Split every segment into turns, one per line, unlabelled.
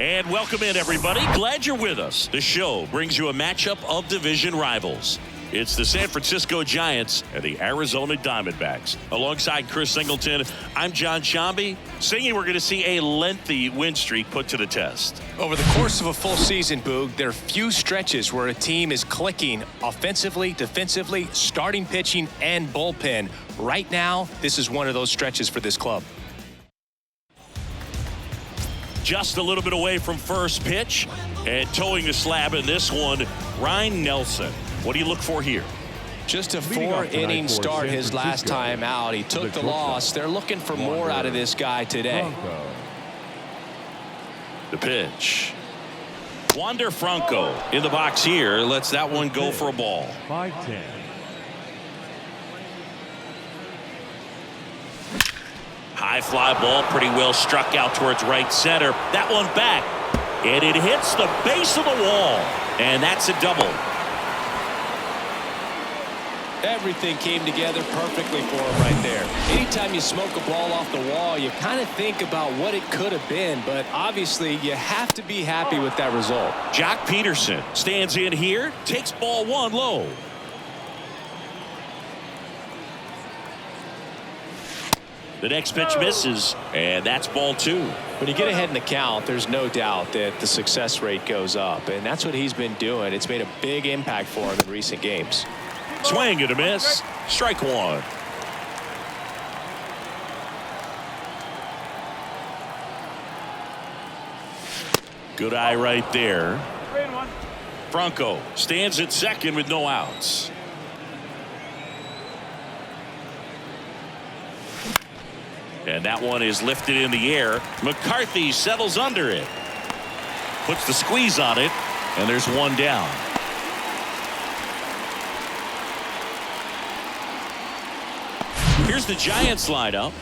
And welcome in, everybody. Glad you're with us. The show brings you a matchup of division rivals. It's the San Francisco Giants and the Arizona Diamondbacks. Alongside Chris Singleton, I'm John Shambi. Singy, we're going to see a lengthy win streak put to the test.
Over the course of a full season, Boog, there are few stretches where a team is clicking offensively, defensively, starting pitching, and bullpen. Right now, this is one of those stretches for this club.
Just a little bit away from first pitch and towing the slab in this one, Ryan Nelson. What do you look for here?
Just a 4-inning start his last time out. He took the loss. They're looking for more out of this guy today.
The pitch. Wander Franco in the box here. Lets that one go for a ball.
5-10.
High fly ball, pretty well struck out towards right center. That one back, and it hits the base of the wall, and that's a double.
Everything came together perfectly for him right there. Anytime you smoke a ball off the wall, you kind of think about what it could have been, but obviously you have to be happy with that result.
Jock Peterson stands in here, takes ball one low. The next pitch misses, and that's ball two.
When you get ahead in the count, there's no doubt that the success rate goes up, and that's what he's been doing. It's made a big impact for him in recent games.
Swing and a miss. Strike one. Good eye right there. Franco stands at second with no outs. And that one is lifted in the air. McCarthy settles under it. Puts the squeeze on it, and there's one down. Here's the Giants lineup.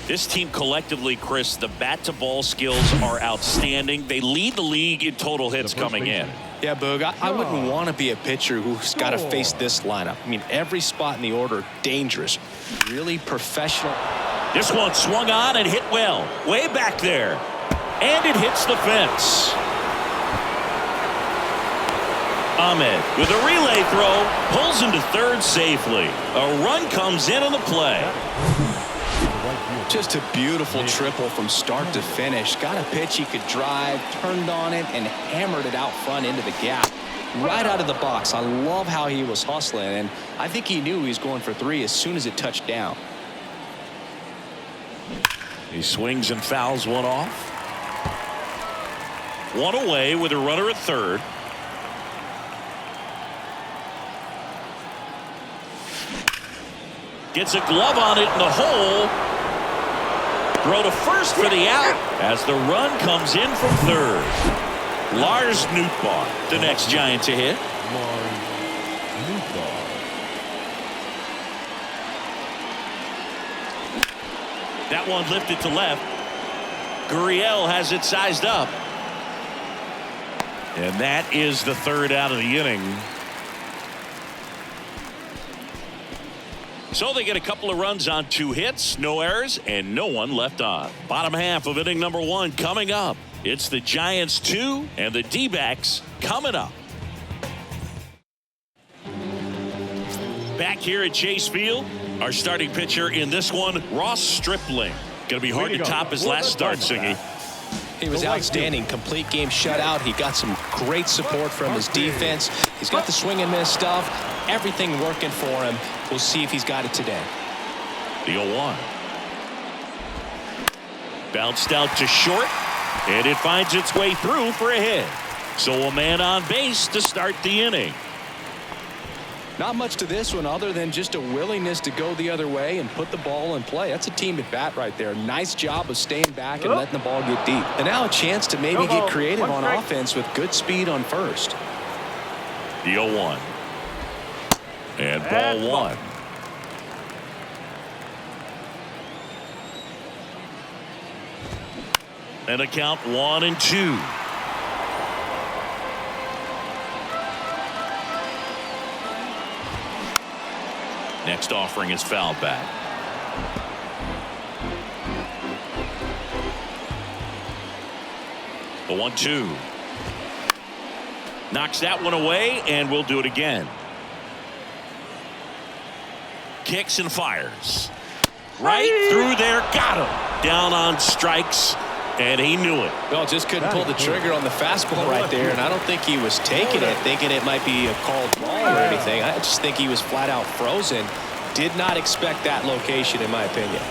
This team collectively, Chris, the bat-to-ball skills are outstanding. They lead the league in total hits coming in.
Yeah, Boog, I wouldn't want to be a pitcher who's got to face this lineup. I mean, every spot in the order, dangerous. Really professional.
This one swung on and hit well. Way back there. And it hits the fence. Ahmed with a relay throw pulls him to third safely. A run comes in on the play.
Just a beautiful triple from start to finish. Got a pitch he could drive, turned on it, and hammered it out front into the gap. Right out of the box. I love how he was hustling, and I think he knew he was going for three as soon as it touched down.
He swings and fouls one off. One away with a runner at third. Gets a glove on it in the hole. Throw to first for the out as the run comes in from third. Lars Nootbaar, the next Giant to hit. That one lifted to left. Gurriel has it sized up. And that is the third out of the inning. So they get a couple of runs on 2 hits, no errors, and no one left on. Bottom half of inning number 1 coming up. It's the Giants 2 and the D-backs coming up. Back here at Chase Field, our starting pitcher in this one, Ross Stripling. Going to be hard to top his last start, Singy.
He was outstanding. Complete game shutout. He got some great support from his defense. He's got the swing and miss stuff. Everything working for him. We'll see if he's got it today.
The 0-1. Bounced out to short, and it finds its way through for a hit. So a man on base to start the inning.
Not much to this one other than just a willingness to go the other way and put the ball in play. That's a team at bat right there. Nice job of staying back and letting the ball get deep. And now a chance to maybe get creative on offense with good speed on first.
The 0-1. And ball one. And a count 1-2. Next offering is fouled back. 1-2. Knocks that one away, and we'll do it again. Kicks and fires. Right through there. Got him. Down on strikes, and he knew it.
Well, just couldn't pull the trigger on the fastball right there, and I don't think he was taking it, thinking it might be a called ball or anything. I just think he was flat out frozen. Did not expect that location, in my opinion.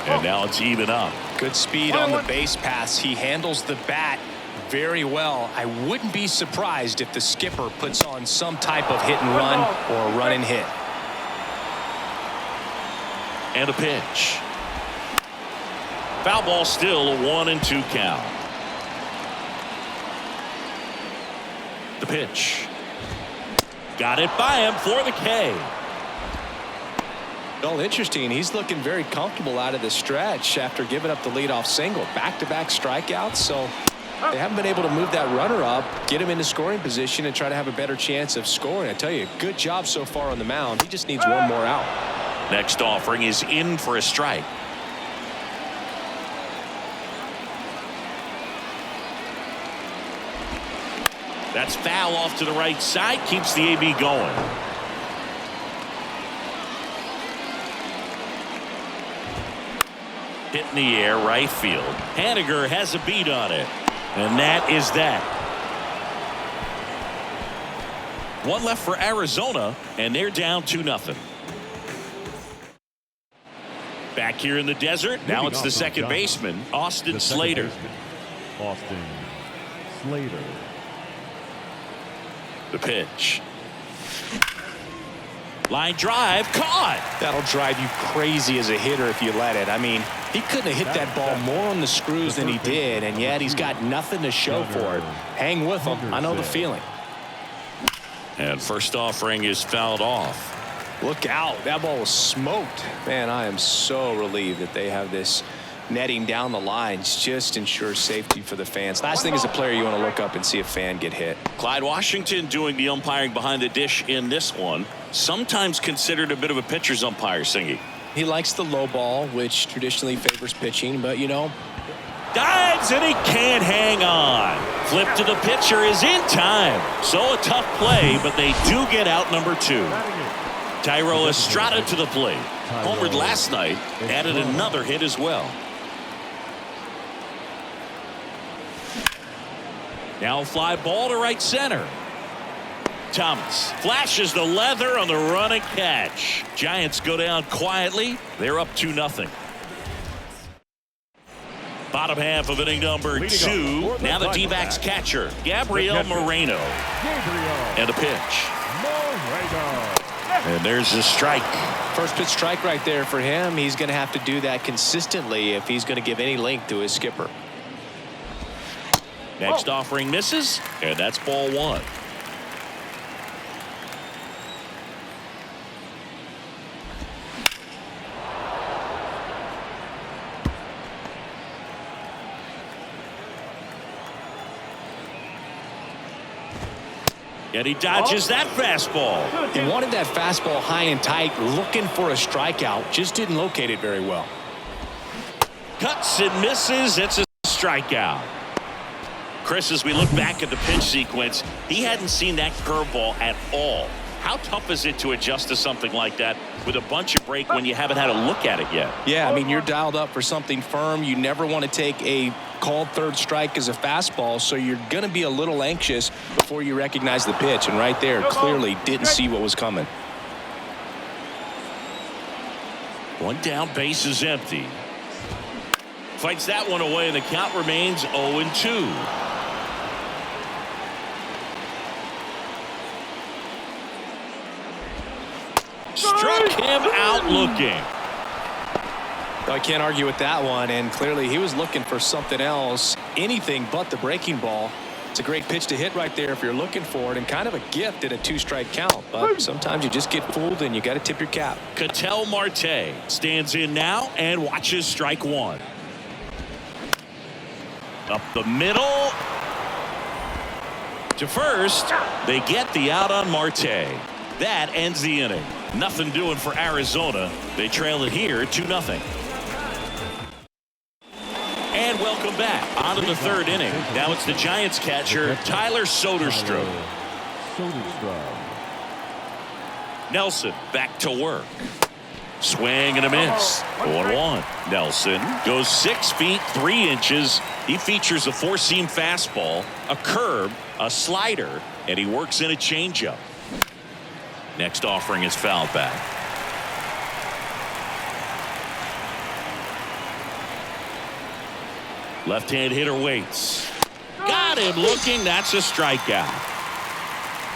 And now it's even up.
Good speed on the base pass. He handles the bat very well. I wouldn't be surprised if the skipper puts on some type of hit and run or run and hit.
And a pitch. Foul ball, still a 1-2 count. The pitch. Got it by him for the K. Well, interesting. He's looking very comfortable out of the stretch after giving up the leadoff single. Back-to-back strikeouts, so they haven't been able to move that runner up, get him into scoring position, and try to have a better chance of scoring. I tell you, good job so far on the mound. He just needs one more out. Next offering is in for a strike. That's foul off to the right side. Keeps the AB going. Hit in the air, right field. Haniger has a beat on it. And that is that. One left for Arizona, and they're down 2-0. Back here in the desert, now it's the second baseman, Austin Slater.
Austin Slater.
The pitch. Line drive, caught.
That'll drive you crazy as a hitter if you let it. I mean, he couldn't have hit that ball more on the screws than he did, and yet he's got nothing to show for it. Hang with him. I know the feeling.
And first offering is fouled off.
Look out. That ball was smoked. Man, I am so relieved that they have this netting down the lines. Just ensures safety for the fans. Last thing as a player, you want to look up and see a fan get hit.
Clyde Washington doing the umpiring behind the dish in this one. Sometimes considered a bit of a pitcher's umpire, Singy.
He likes the low ball, which traditionally favors pitching, but you know.
Dives, and he can't hang on. Flip to the pitcher is in time. So a tough play, but they do get out number 2. Thairo Estrada to the plate. Homered last night, added another hit as well. Now fly ball to right center. Thomas flashes the leather on the run and catch. Giants go down quietly. They're up 2-0. Bottom half of inning number 2. Now the D-backs catcher, Gabriel Moreno. And a pitch. And there's a strike.
First pitch strike right there for him. He's going to have to do that consistently if he's going to give any length to his skipper.
Next offering misses, and that's ball 1. And he dodges that fastball.
He wanted that fastball high and tight, looking for a strikeout. Just didn't locate it very well.
Cuts and misses. It's a strikeout. Chris, as we look back at the pitch sequence, he hadn't seen that curveball at all. How tough is it to adjust to something like that with a bunch of break when you haven't had a look at it yet?
Yeah, I mean, you're dialed up for something firm. You never want to take a called third strike as a fastball, so you're going to be a little anxious before you recognize the pitch. And right there, clearly didn't see what was coming.
One down, base is empty. Fights that one away, and the count remains 0-2. Struck him out looking.
I can't argue with that one, and clearly he was looking for something else, anything but the breaking ball. It's a great pitch to hit right there if you're looking for it, and kind of a gift at a 2-strike count, but sometimes you just get fooled and you got to tip your cap.
Ketel Marte stands in now and watches strike 1. Up the middle to first. They get the out on Marte. That ends the inning. Nothing doing for Arizona. They trail it here 2-0. And welcome back. On to the third inning. Now it's the Giants catcher, Tyler Soderstrom. Nelson back to work. Swing and a miss. 0-1. Nelson goes 6 feet 3 inches. He features a four-seam fastball, a curve, a slider, and he works in a changeup. Next offering is fouled back. Left-hand hitter waits. Got him looking. That's a strikeout.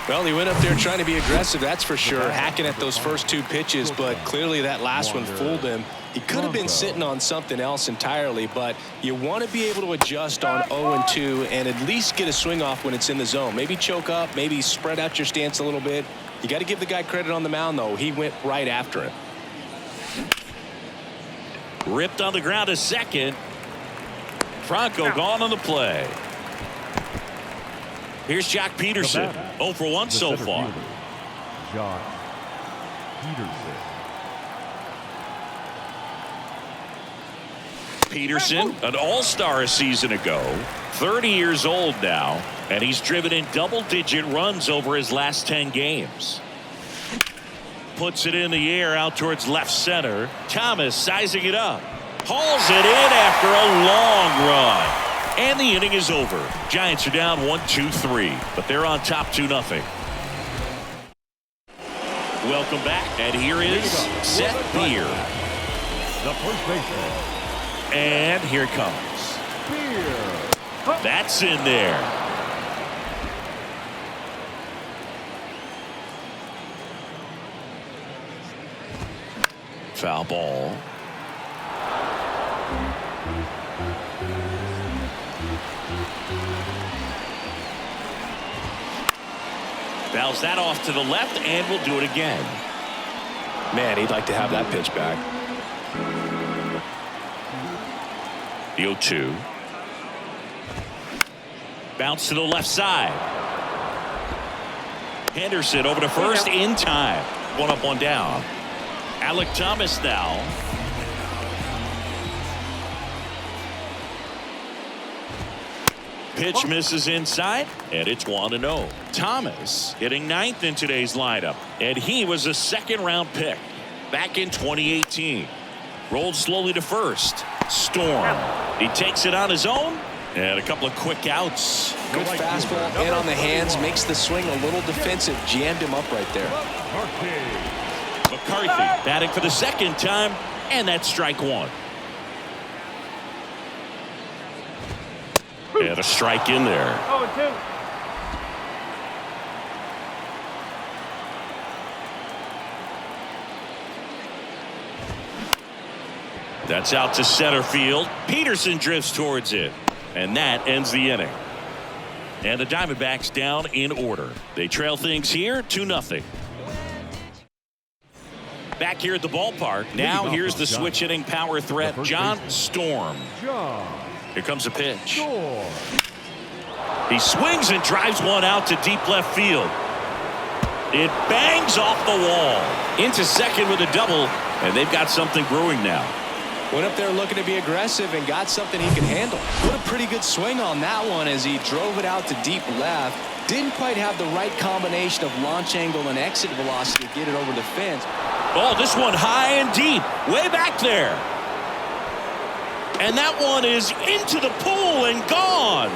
Well, he went up there trying to be aggressive, that's for sure, hacking at those first 2 pitches, but clearly that last one fooled him. He could have been sitting on something else entirely, but you want to be able to adjust on 0-2 and at least get a swing off when it's in the zone. Maybe choke up, maybe spread out your stance a little bit. You got to give the guy credit on the mound, though. He went right after him.
Ripped on the ground to second. Franco gone on the play. Here's Jock Peterson. 0 for 1 so far.
Jock
Peterson, an all-star a season ago, 30 years old now, and he's driven in double-digit runs over his last 10 games. Puts it in the air out towards left center. Thomas sizing it up. Hauls it in after a long run. And the inning is over. Giants are down 1-2-3, but they're on top 2-0. Welcome back, and here is Seth Beer.
The first baseman.
And here it comes.
Beer.
That's in there. Foul ball. Fouls that off to the left, and we'll do it again.
Man, he'd like to have that pitch back.
The 0-2. Bounce to the left side. Henderson over to first in time. 1 up, 1 down. Alek Thomas now. Pitch misses inside, and it's 1-0. Thomas hitting 9th in today's lineup, and he was a second-round pick back in 2018. Rolled slowly to first. Storm. He takes it on his own, and a couple of quick outs.
Good fastball in on the hands, makes the swing a little defensive. Jammed him up right there.
McCarthy batting for the second time, and that's strike 1. And a strike in there.
0-2.
That's out to center field. Peterson drifts towards it, and that ends the inning. And the Diamondbacks down in order. They trail things here 2-0. Back here at the ballpark. Now here's the switch hitting power threat, John Storm. Here comes a pitch. He swings and drives one out to deep left field. It bangs off the wall. Into second with a double, and they've got something brewing now.
Went up there looking to be aggressive and got something he can handle. What a pretty good swing on that one as he drove it out to deep left. Didn't quite have the right combination of launch angle and exit velocity to get it over the fence.
Oh, this one high and deep, way back there. And that one is into the pool and gone.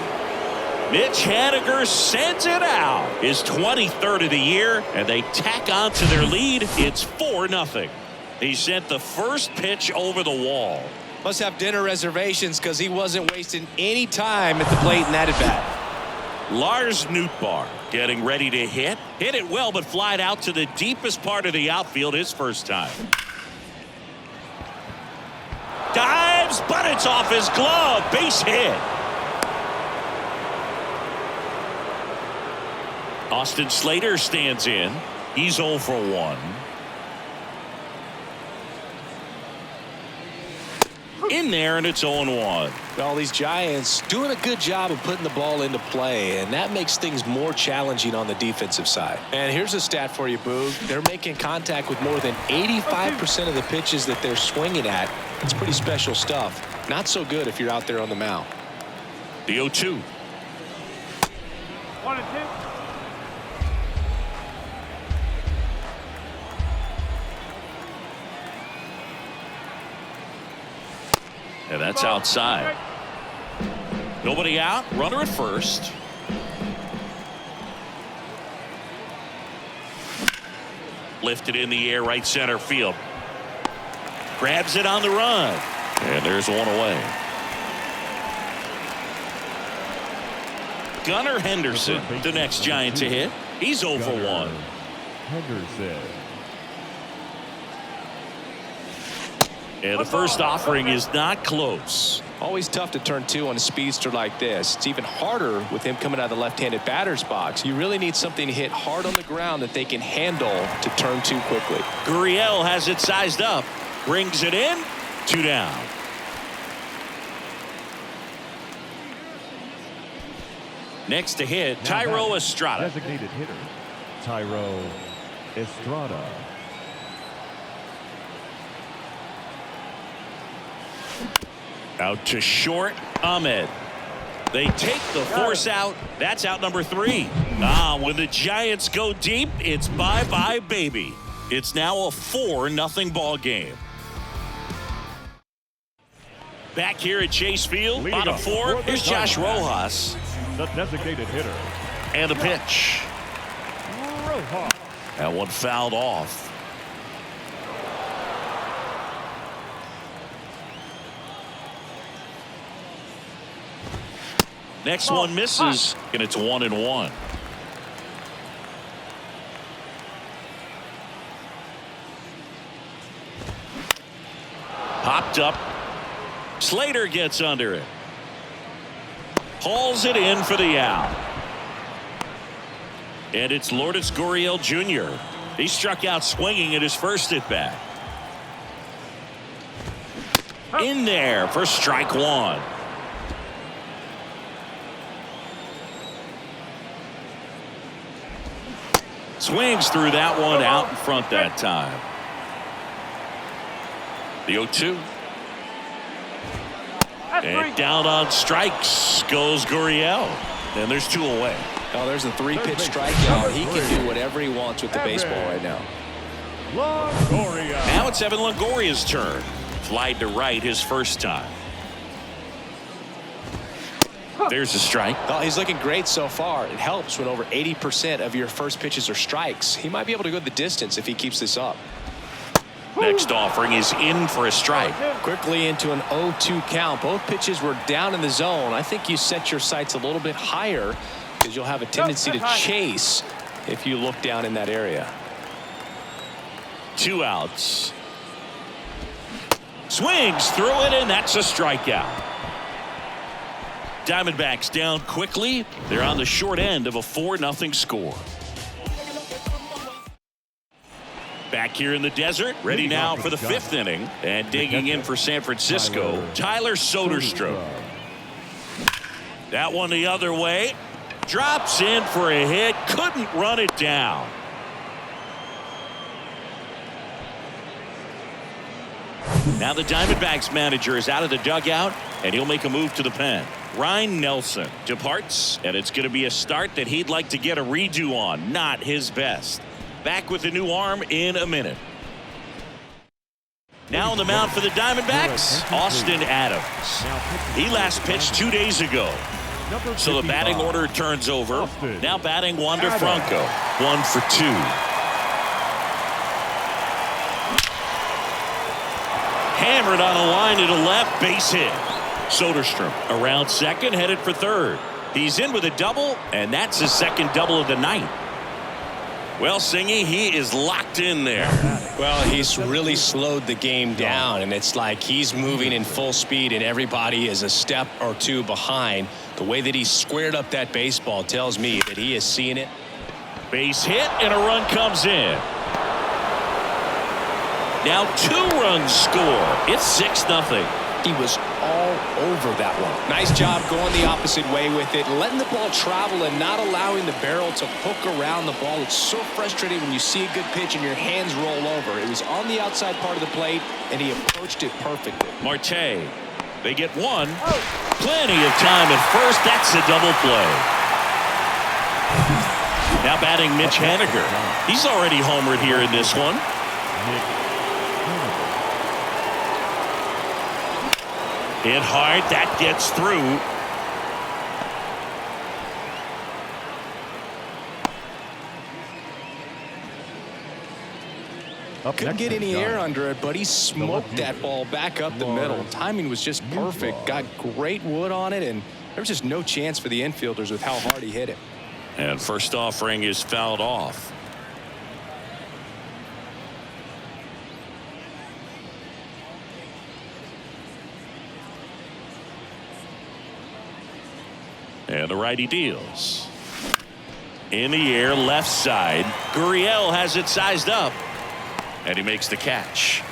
Mitch Haniger sends it out. His 23rd of the year, and they tack on to their lead. It's 4-0. He sent the first pitch over the wall.
Must have dinner reservations because he wasn't wasting any time at the plate in that at-bat.
Lars Nootbaar getting ready to hit. Hit it well, but flied out to the deepest part of the outfield his first time. Dives, but it's off his glove. Base hit. Austin Slater stands in. He's 0 for 1. In there, and it's 0-1.
Well, these Giants doing a good job of putting the ball into play, and that makes things more challenging on the defensive side. And here's a stat for you, Boog. They're making contact with more than 85% of the pitches that they're swinging at. It's pretty special stuff. Not so good if you're out there on the mound.
The 0-2.
1-2.
And that's outside. Nobody out. Runner at first. Lifted in the air, right center field. Grabs it on the run. And there's one away. Gunnar Henderson, the next Giant to hit. He's 0 for 1.
Henderson.
And the first offering is not close.
Always tough to turn 2 on a speedster like this. It's even harder with him coming out of the left-handed batter's box. You really need something to hit hard on the ground that they can handle to turn 2 quickly.
Gurriel has it sized up. Brings it in. 2 down. Next to hit, Thairo Estrada.
Designated hitter, Thairo Estrada.
Out to short, Ahmed. They take the force out. That's out number 3. When the Giants go deep, it's bye-bye, baby. It's now a 4-0 ball game. Back here at Chase Field,
Leading
bottom
off
4.
for the
Here's Josh
Diamondbacks,
Rojas.
The designated hitter,
And the pitch.
Rojas.
That one fouled off. Next one misses, and it's 1-1. Popped up. Slater gets under it. Hauls it in for the out. And it's Lourdes Gurriel Jr. He struck out swinging at his first at bat. In there for strike 1. Swings through that one out in front that time. The 0-2. And down on strikes goes Gurriel. And there's 2 away.
Oh, there's a 3-pitch strikeout. He can do whatever he wants with the baseball right now.
Longoria.
Now it's Evan Longoria's turn. Flied to right his first time. There's a strike.
Oh, he's looking great so far. It helps when over 80% of your first pitches are strikes. He might be able to go the distance if he keeps this up.
Next offering is in for a strike.
Quickly into an 0-2 count. Both pitches were down in the zone. I think you set your sights a little bit higher because you'll have a tendency to chase if you look down in that area.
2 outs. Swings through it, and that's a strikeout. Diamondbacks down quickly. They're on the short end of a 4-0 score. Back here in the desert, ready now for the 5th inning. And digging in for San Francisco, Tyler Soderstrom. That one the other way. Drops in for a hit. Couldn't run it down. Now the Diamondbacks manager is out of the dugout, and he'll make a move to the pen. Ryan Nelson departs, and it's going to be a start that he'd like to get a redo on. Not his best. Back with the new arm in a minute. Now on the mound for the Diamondbacks, Austin Adams. He last pitched 2 days ago. So the batting order turns over. Now batting Wander Franco. 1 for 2. Hammered on a line to the left, base hit. Soderstrom around second, headed for third. He's in with a double, and that's his second double of the night. Well, Singy, he is locked in there.
Well, he's really slowed the game down, and it's like he's moving in full speed, and everybody is a step or 2 behind. The way that he squared up that baseball tells me that he is seeing it.
Base hit, and a run comes in. Now 2 runs score. It's 6-0.
He was all over that one. Nice job going the opposite way with it, letting the ball travel and not allowing the barrel to hook around the ball. It's so frustrating when you see a good pitch and your hands roll over. It was on the outside part of the plate, and he approached it perfectly.
Marte They get one. Plenty of time at first. That's a double play. Now batting Mitch Haniger. He's already homered here in this one. Hit hard. That gets through.
Couldn't get any air under it, but he smoked that ball back up the middle. Timing was just perfect. Got great wood on it, and there was just no chance for the infielders with how hard he hit it.
And first offering is fouled off. And the righty deals. In the air, left side. Gurriel has it sized up. And he makes the catch.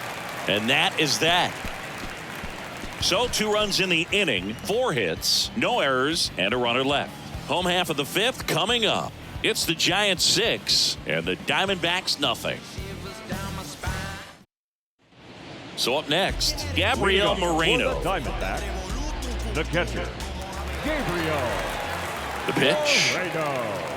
And that is that. So 2 runs in the inning, 4 hits, no errors, and a runner left. Home half of the 5th coming up. It's the Giants 6 and the Diamondbacks nothing. So up next, Gabriel Moreno.
For the Diamondbacks, the catcher, Gabriel.
The pitch.
Moreno.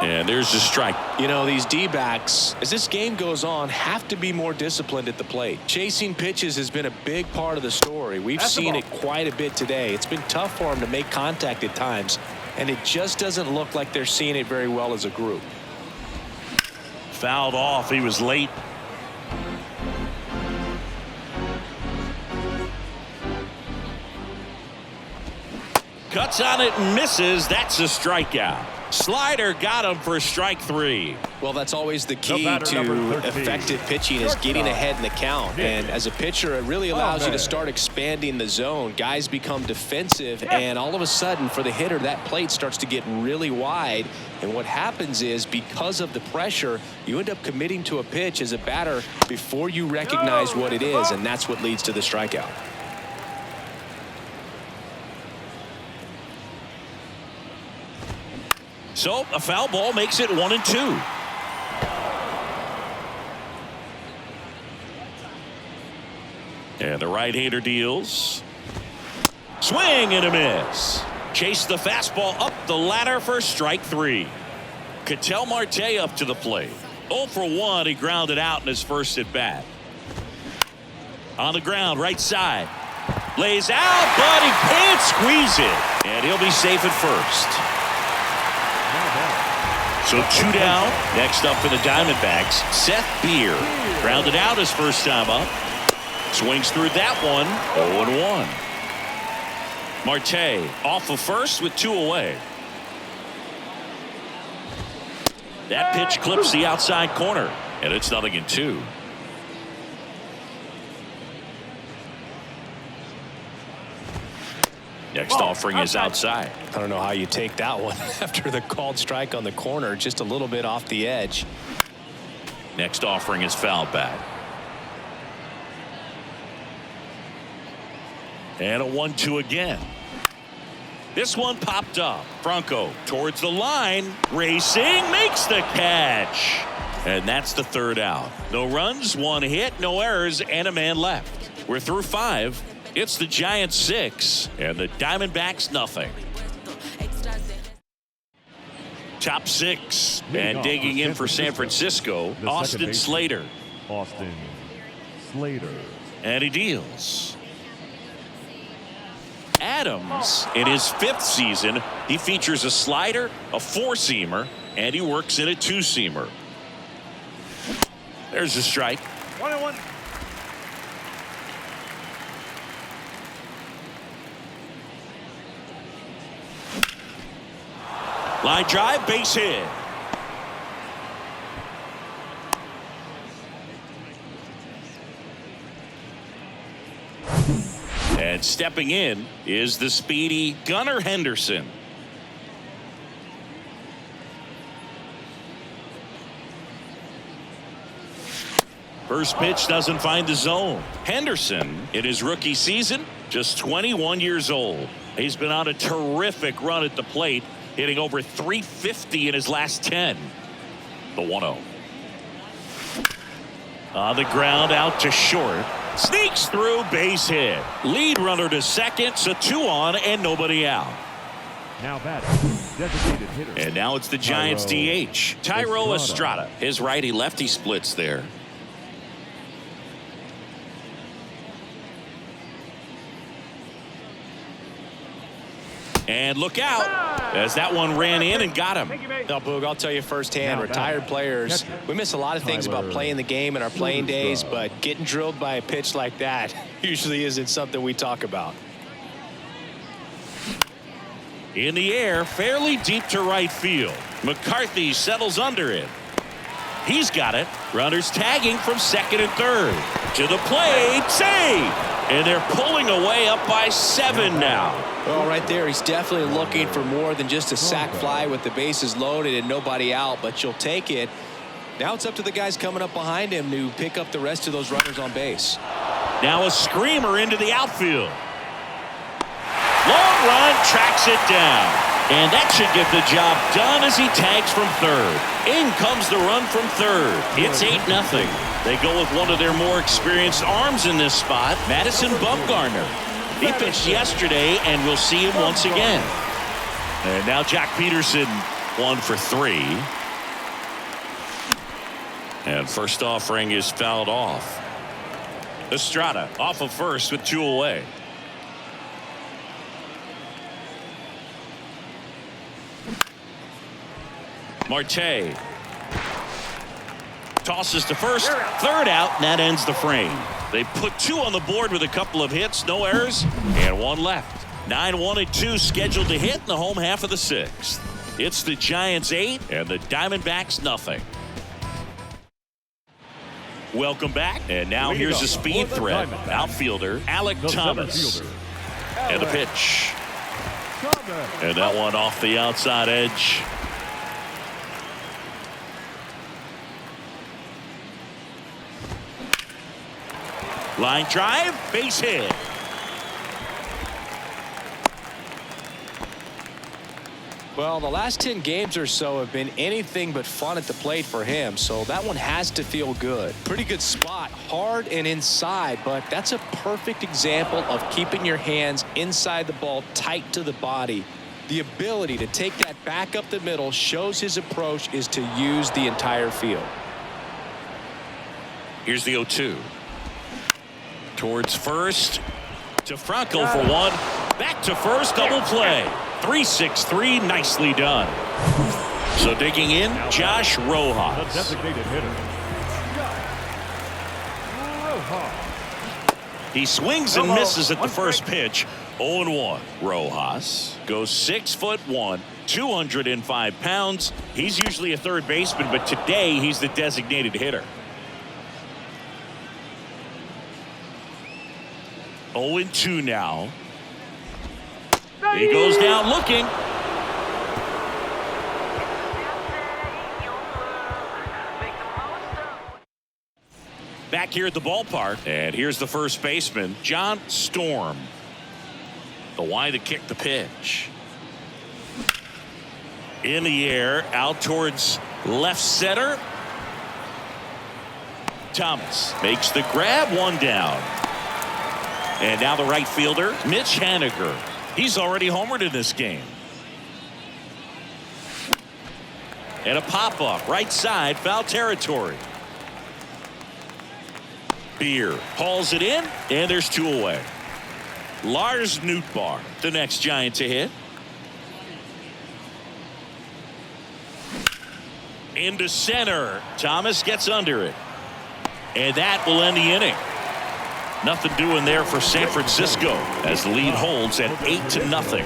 And there's the strike.
You know, these D-backs, as this game goes on, have to be more disciplined at the plate. Chasing pitches has been a big part of the story. We've seen it quite a bit today. It's been tough for them to make contact at times, and it just doesn't look like they're seeing it very well as a group.
Fouled off. He was late. Cuts on it and misses. That's a strikeout. Slider got him for strike 3.
Well, that's always the key to effective pitching is getting ahead in the count. And as a pitcher, it really allows you to start expanding the zone. Guys become defensive, and all of a sudden, for the hitter, that plate starts to get really wide. And what happens is, because of the pressure, you end up committing to a pitch as a batter before you recognize what it is, and that's what leads to the strikeout.
So a foul ball makes it 1-2. And the right-hander deals. Swing and a miss. Chase the fastball up the ladder for strike 3. Ketel Marte up to the plate. 0 for 1. He grounded out in his first at bat. On the ground, right side. Lays out, but he can't squeeze it. And he'll be safe at first. So 2 down. Next up for the Diamondbacks, Seth Beer. Grounded out his first time up. Swings through that one. 0-1. Marte off of first with 2 away. That pitch clips the outside corner, and it's 0-2. Next offering is outside.
I don't know how you take that one after the called strike on the corner, just a little bit off the edge.
Next offering is fouled back. And a 1-2 again. This one popped up. Franco towards the line, racing, makes the catch. And that's the 3rd out. No runs, 1 hit, no errors, and a man left. We're through 5. It's the Giants 6 and the Diamondbacks nothing. Top 6 and digging in for San Francisco, Austin Slater.
Austin Slater.
And he deals. Adams, in his 5th season, he features a slider, a 4-seamer, and he works in a 2-seamer. There's a strike.
1-1.
Line drive, base hit. And stepping in is the speedy Gunnar Henderson. First pitch doesn't find the zone. Henderson, in his rookie season, just 21 years old. He's been on a terrific run at the plate, hitting over 350 in his last 10. The 1-0. On the ground, out to short. Sneaks through, base hit. Lead runner to second, so 2 on and nobody out.
Now batting, designated hitter.
And now it's the Giants DH, Thairo Estrada. His righty-lefty splits there. And look out as that one ran in and got him.
No, Boog, I'll tell you firsthand, retired players, we miss a lot of things about playing the game in our playing days, but getting drilled by a pitch like that usually isn't something we talk about.
In the air, fairly deep to right field. McCarthy settles under it. He's got it. Runners tagging from second and third. To the plate, save! And they're pulling away up by 7 now.
Well, right there, he's definitely looking for more than just a sac fly with the bases loaded and nobody out, but you'll take it. Now it's up to the guys coming up behind him to pick up the rest of those runners on base.
Now a screamer into the outfield. Long run, tracks it down. And that should get the job done as he tags from third. In comes the run from third. It's 8-0. They go with one of their more experienced arms in this spot, Madison Bumgarner. He pitched yesterday, and we'll see him once again. And now Jack Peterson, 1 for 3. And first offering is fouled off. Estrada off of first with 2 away. Marte tosses to first, third out, and that ends the frame. They put 2 on the board with a couple of hits, no errors, and 1 left. 9-1-2 scheduled to hit in the home half of the 6th. It's the Giants 8 and the Diamondbacks nothing. Welcome back, and now here's a speed threat. Outfielder Alek Thomas. And the pitch. And that one off the outside edge. Line drive, base hit.
Well, the last 10 games or so have been anything but fun at the plate for him, so that one has to feel good. Pretty good spot, hard and inside, but that's a perfect example of keeping your hands inside the ball tight to the body. The ability to take that back up the middle shows his approach is to use the entire field.
Here's the 0-2. Towards first to Franco for 1. Back to first, double play. 3-6-3, nicely done. So digging in, Josh Rojas.
The designated hitter.
He swings and misses at the first pitch. 0-1. Rojas goes 6'1", 205 pounds. He's usually a third baseman, but today he's the designated hitter. 0-2 now. He goes down looking. Back here at the ballpark, and here's the first baseman, John Storm. The Y to kick the pitch. In the air, out towards left center. Thomas makes the grab, 1 down. And now the right fielder, Mitch Haniger. He's already homered in this game. And a pop-up, right side, foul territory. Beer hauls it in, and there's 2 away. Lars Nootbaar, the next Giant to hit. Into center. Thomas gets under it. And that will end the inning. Nothing doing there for San Francisco as the lead holds at 8-0.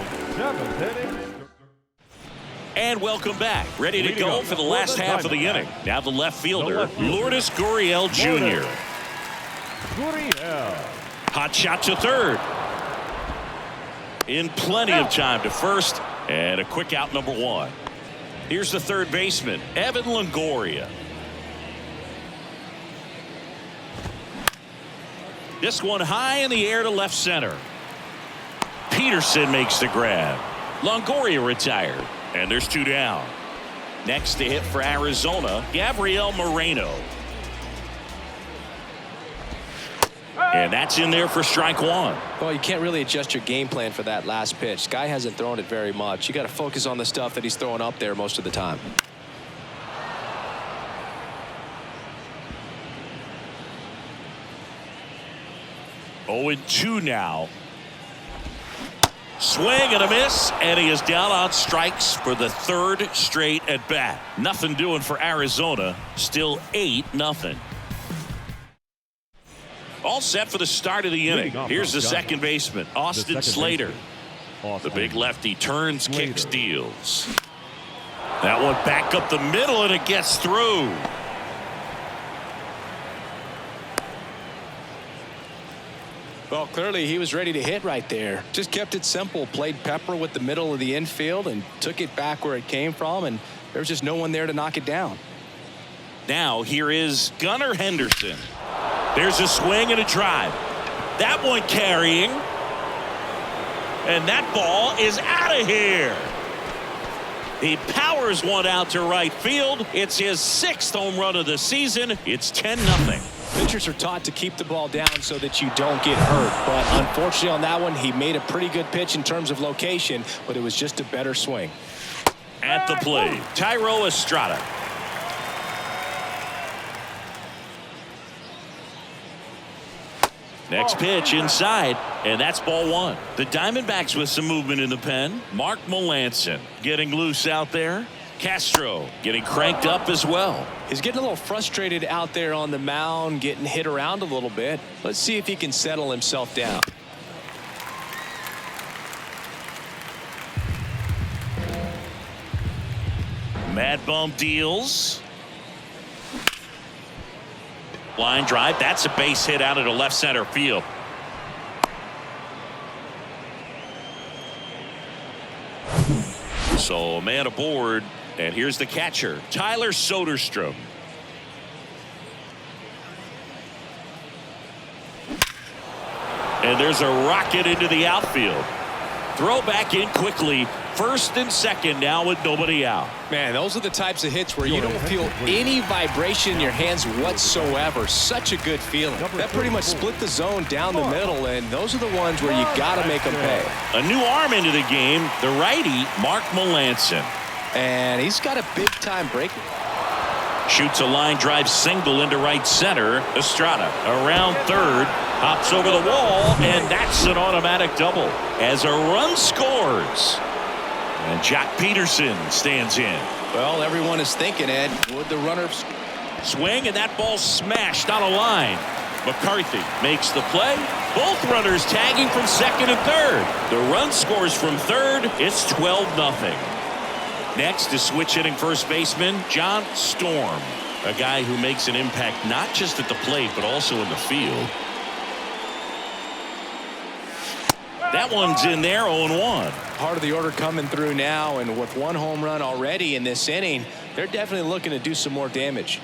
And welcome back. Ready to go for the last half of the inning. Now the left fielder, Lourdes Gurriel Jr. Hot shot to third. In plenty of time to first, and a quick out, number 1. Here's the third baseman, Evan Longoria. This one high in the air to left center. Peterson makes the grab. Longoria retired, and there's 2 down. Next to hit for Arizona, Gabriel Moreno. And that's in there for strike one.
Well, you can't really adjust your game plan for that last pitch. Guy hasn't thrown it very much. You got to focus on the stuff that he's throwing up there most of the time.
Oh, and 2 now. Swing and a miss, and he is down on strikes for the 3rd straight at bat. Nothing doing for Arizona. Still 8-0. All set for the start of the inning. Here's the second baseman, Austin Slater. The big lefty turns, kicks, deals. That one back up the middle, and it gets through.
Well, clearly he was ready to hit right there. Just kept it simple. Played pepper with the middle of the infield and took it back where it came from, and there was just no one there to knock it down.
Now here is Gunnar Henderson. There's a swing and a drive. That one carrying. And that ball is out of here. He powers one out to right field. It's his 6th home run of the season. It's 10-0.
Pitchers are taught to keep the ball down so that you don't get hurt. But unfortunately on that one, he made a pretty good pitch in terms of location, but it was just a better swing.
At the plate, Thairo Estrada. Next pitch inside, and that's ball 1. The Diamondbacks with some movement in the pen. Mark Melancon getting loose out there. Castro getting cranked up as well.
He's getting a little frustrated out there on the mound, getting hit around a little bit. Let's see if he can settle himself down.
Mad Bum deals. Line drive. That's a base hit out into left center field. So a man aboard, and here's the catcher, Tyler Soderstrom. And there's a rocket into the outfield. Throw back in quickly. 1st and 2nd now with nobody out.
Man, those are the types of hits where you don't feel any vibration in your hands whatsoever. Such a good feeling. That pretty much split the zone down the middle, and those are the ones where you got to make them pay.
A new arm into the game, the righty, Mark Melancon.
And he's got a big-time break.
Shoots a line drive single into right center. Estrada around 3rd. Hops over the wall, and that's an automatic double as a run scores. And Jock Peterson stands in.
Well, everyone is thinking, Ed, would the runners
swing, and that ball smashed on a line. McCarthy makes the play. Both runners tagging from 2nd and 3rd. The run scores from 3rd. It's 12-0. Next is switch hitting first baseman John Storm, a guy who makes an impact not just at the plate but also in the field. That one's in there, 0-1.
Part of the order coming through now, and with 1 home run already in this inning, they're definitely looking to do some more damage.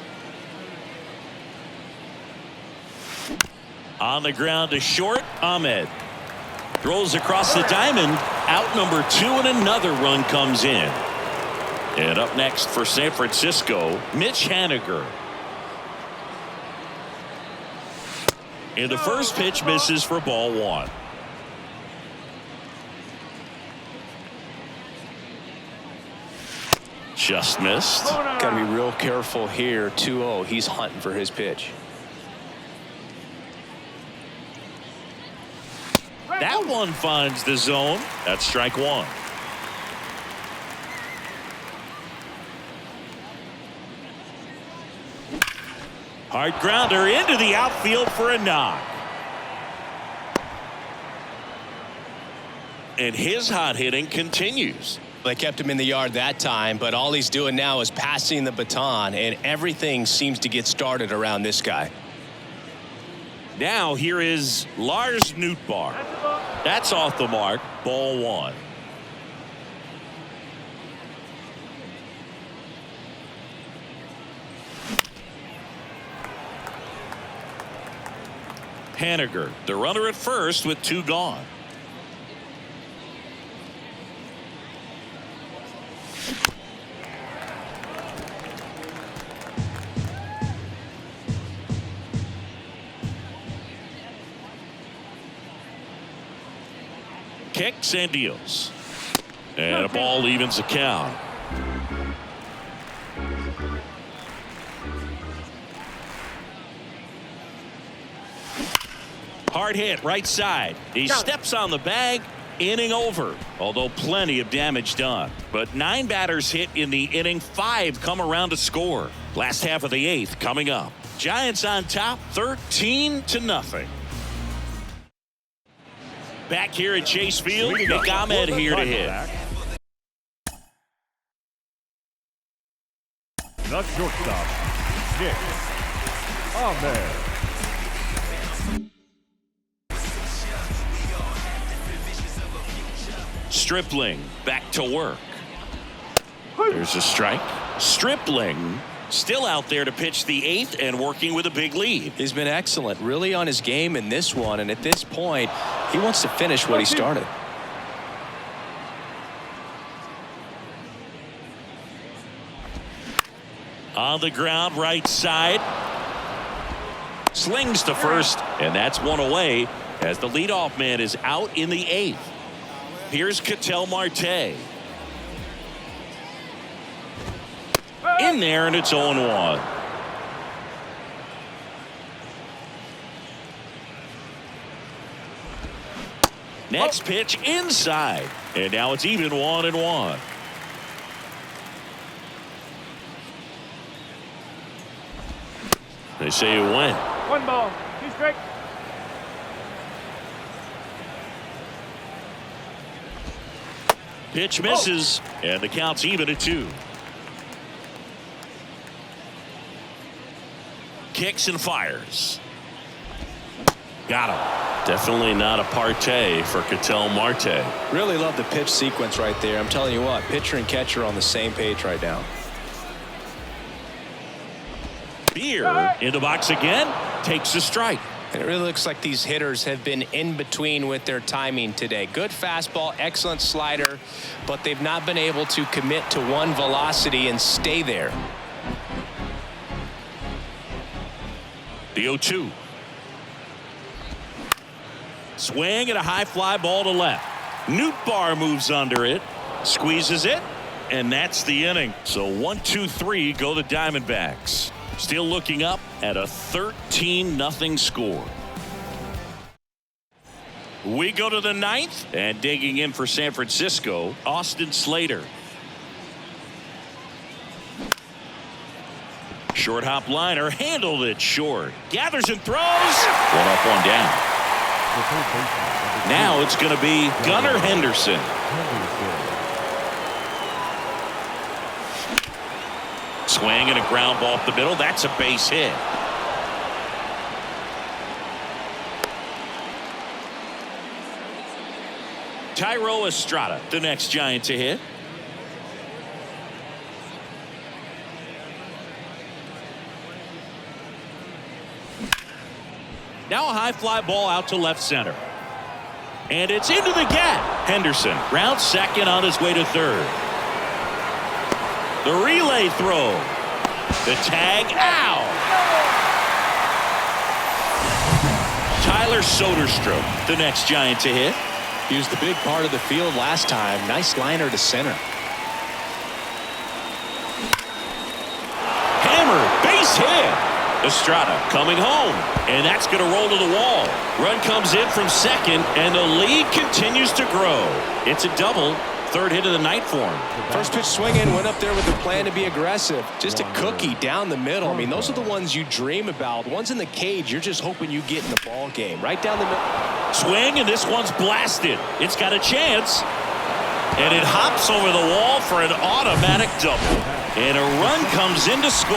On the ground to short, Ahmed. Throws across the diamond, out number 2, and another run comes in. And up next for San Francisco, Mitch Haniger. And the first pitch misses for ball 1. Just missed.
Got to be real careful here. 2-0. He's hunting for his pitch.
That one finds the zone. That's strike 1. Hard grounder into the outfield for a knock. And his hot hitting continues.
They kept him in the yard that time, but all he's doing now is passing the baton, and everything seems to get started around this guy.
Now here is Lars Nootbaar. That's off the mark. Ball 1. Haniger, the runner at first with 2 gone. kicks and deals. And a ball evens the count. Hard hit right side. He steps on the bag. Inning over, although plenty of damage done. But 9 batters hit in the inning, 5 come around to score. Last half of the 8th coming up. Giants on top 13-0. Back here at Chase Field, Nick Ahmed here to hit.
The shortstop, Nick Ahmed.
Stripling back to work. There's a strike. Stripling still out there to pitch the 8th and working with a big lead.
He's been excellent, really on his game in this one, and at this point he wants to finish what he started.
On the ground, right side. Slings to first, and that's one away as the leadoff man is out in the 8th. Here's Ketel Marte. In there, and it's 0-1. Next pitch inside, and now it's even 1-1. They say it went.
1 ball, 2 strikes.
Pitch misses, and the count's even at 2. Kicks and fires. Got him. Definitely not a partay for Ketel Marte.
Really love the pitch sequence right there. I'm telling you what, pitcher and catcher on the same page right now.
Beer in the box again, takes a strike.
And it really looks like these hitters have been in between with their timing today. Good fastball, excellent slider, but they've not been able to commit to one velocity and stay there.
The 0-2. Swing and a high fly ball to left. Nootbaar moves under it, squeezes it, and that's the inning. So 1-2-3 go the Diamondbacks. Still looking up at a 13-0 score. We go to the 9th, and digging in for San Francisco, Austin Slater. Short hop liner, handled it short. Gathers and throws. One up, one down. Now it's going to be Gunnar Henderson. Swing and a ground ball up the middle. That's a base hit. Thairo Estrada, the next Giant to hit. Now a high fly ball out to left center. And it's into the gap. Henderson rounds second on his way to third. The relay throw. The tag out. Tyler Soderstrom, the next Giant to hit.
He was the big part of the field last time. Nice liner to center.
Hammer, base hit. Estrada coming home, and that's going to roll to the wall. Run comes in from second, and the lead continues to grow. It's a double. Third hit of the night for him.
First pitch swinging, went up there with a plan to be aggressive. Just a cookie down the middle. I mean, those are the ones you dream about. Ones in the cage, you're just hoping you get in the ball game. Right down the middle.
Swing, and this one's blasted. It's got a chance, and it hops over the wall for an automatic double. And a run comes in to score.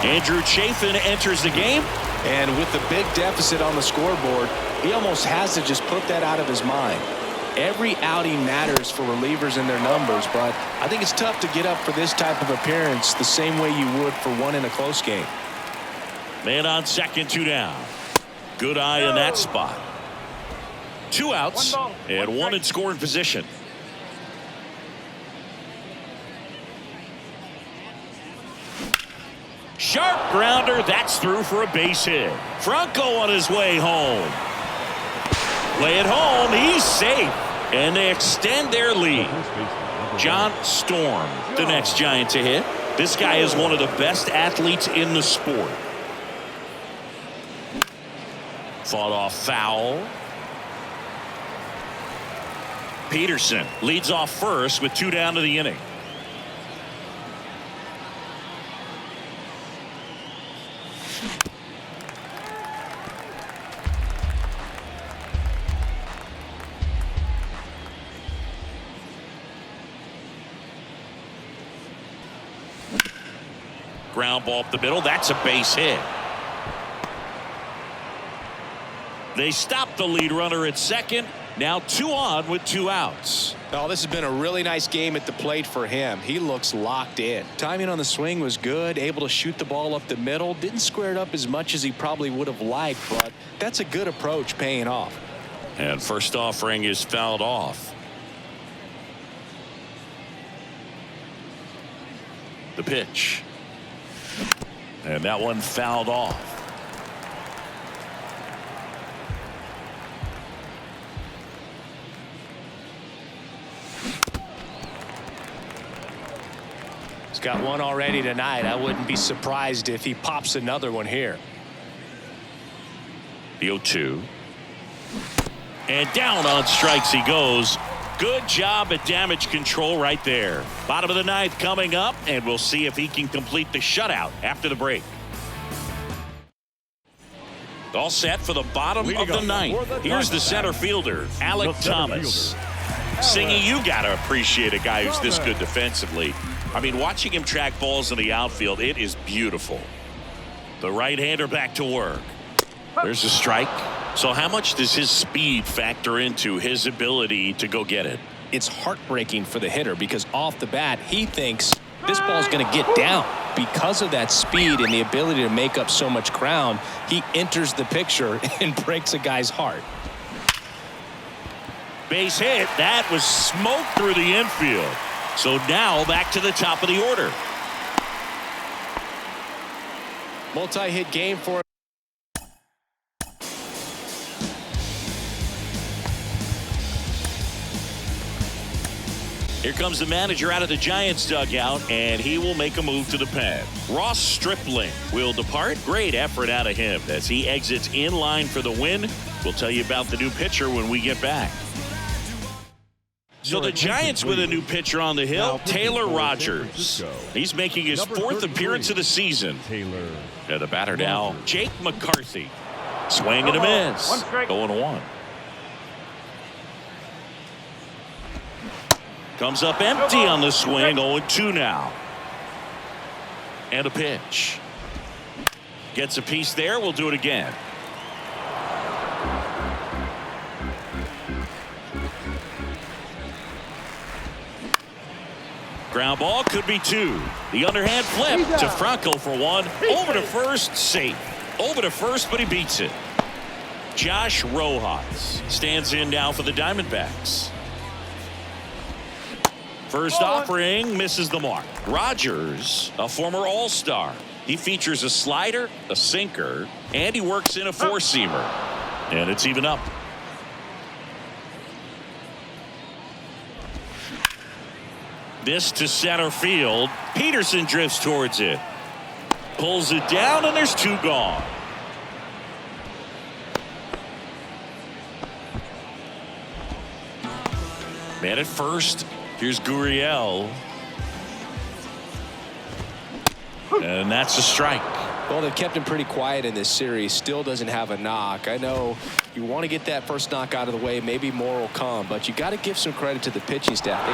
Andrew Chafin enters the game.
And with the big deficit on the scoreboard, he almost has to just put that out of his mind. Every outing matters for relievers and their numbers, but I think it's tough to get up for this type of appearance the same way you would for one in a close game.
Man on second, 2 down. Good eye in that spot. 2 outs and 1 in scoring position. Sharp grounder, that's through for a base hit. Franco on his way home. Play it home, he's safe. And they extend their lead. John Storm, the next Giant to hit. This guy is one of the best athletes in the sport. Fought off foul. Peterson leads off first with 2 down to the inning. Ground ball up the middle. That's a base hit. They stop the lead runner at second. Now 2 on with 2 outs.
Oh, this has been a really nice game at the plate for him. He looks locked in. Timing on the swing was good. Able to shoot the ball up the middle. Didn't square it up as much as he probably would have liked, but that's a good approach paying off.
And first offering is fouled off. The pitch. And that one fouled off.
He's got one already tonight. I wouldn't be surprised if he pops another one here.
The 0-2. And down on strikes he goes. Good job at damage control right there. Bottom of the 9th coming up, and we'll see if he can complete the shutout after the break. All set for the bottom of the 9th. Here's the center fielder, Alek Thomas. Singy, you got to appreciate a guy who's this good defensively. I mean, watching him track balls in the outfield, it is beautiful. The right-hander back to work. There's a strike. So how much does his speed factor into his ability to go get it?
It's heartbreaking for the hitter because off the bat, he thinks this ball's going to get down. Because of that speed and the ability to make up so much ground, he enters the picture and breaks a guy's heart.
Base hit. That was smoke through the infield. So now back to the top of the order.
Multi-hit game for him.
Here comes the manager out of the Giants dugout, and he will make a move to the pen. Ross Stripling will depart. Great effort out of him as he exits in line for the win. We'll tell you about the new pitcher when we get back. So the Giants with a new pitcher on the hill, Taylor Rogers. He's making his 4th appearance of the season. And the batter now, Jake McCarthy. Swing and a miss. 0-1. Comes up empty on the swing. 0-2 now. And a pitch. Gets a piece there. We'll do it again. Ground ball could be 2. The underhand flip to Franco for 1. Over to first, safe. Over to first, but he beats it. Josh Rojas stands in now for the Diamondbacks. First offering misses the mark. Rogers, a former All-Star. He features a slider, a sinker, and he works in a 4-seamer. And it's even up. This to center field. Peterson drifts towards it. Pulls it down, and there's 2 gone. Man at first. Here's Gurriel. And that's a strike.
Well, they've kept him pretty quiet in this series. Still doesn't have a knock. I know you want to get that first knock out of the way. Maybe more will come, but you got to give some credit to the pitching staff.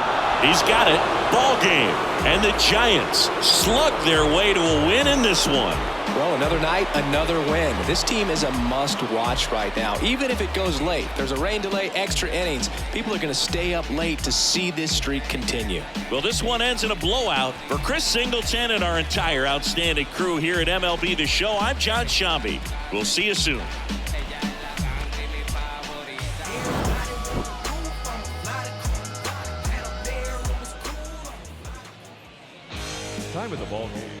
He's got it. Ball game. And the Giants slug their way to a win in this one.
Well, another night, another win. This team is a must-watch right now. Even if it goes late, there's a rain delay, extra innings. People are going to stay up late to see this streak continue.
Well, this one ends in a blowout. For Chris Singleton and our entire outstanding crew here at MLB The Show, I'm John Shambi. We'll see you soon.
Time of the ball game.